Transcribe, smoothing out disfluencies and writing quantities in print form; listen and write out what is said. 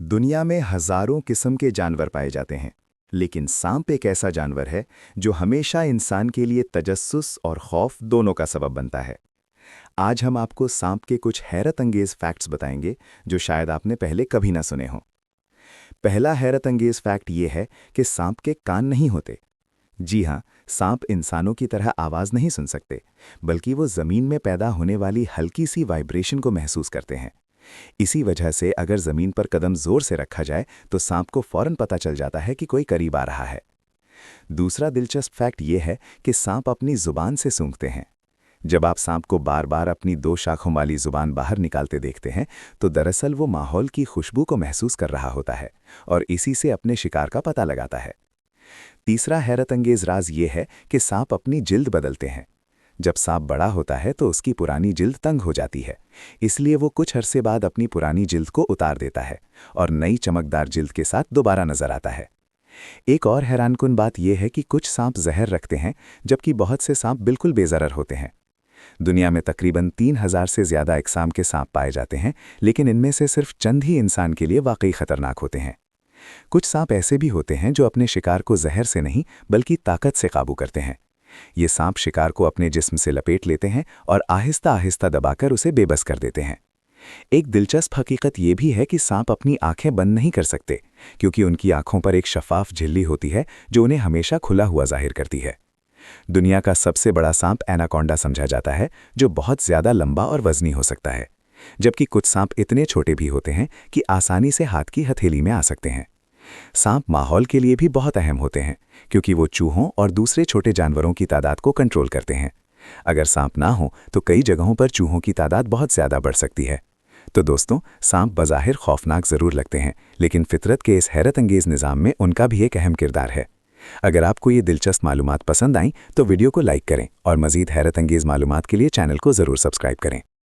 दुनिया में हजारों किस्म के जानवर पाए जाते हैं, लेकिन सांप एक ऐसा जानवर है जो हमेशा इंसान के लिए तजस्सुस और खौफ दोनों का सबब बनता है। आज हम आपको सांप के कुछ हैरत अंगेज फैक्ट्स बताएंगे जो शायद आपने पहले कभी ना सुने हों। पहला हैरत अंगेज फैक्ट ये है कि सांप के कान नहीं होते। जी हाँ, सांप इंसानों की तरह आवाज़ नहीं सुन सकते, बल्कि वो ज़मीन में पैदा होने वाली हल्की सी वाइब्रेशन को महसूस करते हैं। इसी वजह से अगर जमीन पर कदम जोर से रखा जाए तो सांप को फौरन पता चल जाता है कि कोई करीब आ रहा है। दूसरा दिलचस्प फैक्ट ये है कि सांप अपनी जुबान से सूंघते हैं। जब आप सांप को बार बार अपनी 2 शाखों वाली जुबान बाहर निकालते देखते हैं तो दरअसल वो माहौल की खुशबू को महसूस कर रहा होता है और इसी से अपने शिकार का पता लगाता है। तीसरा हैरत अंगेज राज ये है कि सांप अपनी जिल्द बदलते हैं। जब सांप बड़ा होता है तो उसकी पुरानी जिल्द तंग हो जाती है, इसलिए वो कुछ अरसे बाद अपनी पुरानी जिल्द को उतार देता है और नई चमकदार जिल्द के साथ दोबारा नजर आता है। एक और हैरानकुन बात यह है कि कुछ सांप जहर रखते हैं, जबकि बहुत से सांप बिल्कुल बेजहर होते हैं। दुनिया में तकरीबन 3000 से ज्यादा अक़साम के सांप पाए जाते हैं, लेकिन इनमें से सिर्फ चंद ही इंसान के लिए वाकई खतरनाक होते हैं। कुछ सांप ऐसे भी होते हैं जो अपने शिकार को जहर से नहीं बल्कि ताकत से काबू करते हैं। ये सांप शिकार को अपने जिस्म से लपेट लेते हैं और आहिस्ता आहिस्ता दबाकर उसे बेबस कर देते हैं। एक दिलचस्प हकीकत ये भी है कि सांप अपनी आंखें बंद नहीं कर सकते, क्योंकि उनकी आंखों पर एक शफाफ झिल्ली होती है जो उन्हें हमेशा खुला हुआ जाहिर करती है। दुनिया का सबसे बड़ा सांप एनाकोंडा समझा जाता है, जो बहुत ज्यादा लंबा और वजनी हो सकता है, जबकि कुछ सांप इतने छोटे भी होते हैं कि आसानी से हाथ की हथेली में आ सकते हैं। सांप माहौल के लिए भी बहुत अहम होते हैं, क्योंकि वो चूहों और दूसरे छोटे जानवरों की तादाद को कंट्रोल करते हैं। अगर सांप ना हो तो कई जगहों पर चूहों की तादाद बहुत ज़्यादा बढ़ सकती है। तो दोस्तों, सांप बज़ाहिर खौफनाक ज़रूर लगते हैं, लेकिन फितरत के इस हैरत अंगेज़ निज़ाम में उनका भी एक अहम किरदार है। अगर आपको ये दिलचस्प मालूमात पसंद आईं तो वीडियो को लाइक करें और मज़ीद हैरत अंगेज़ मालूमात के लिए चैनल को ज़रूर सब्सक्राइब करें।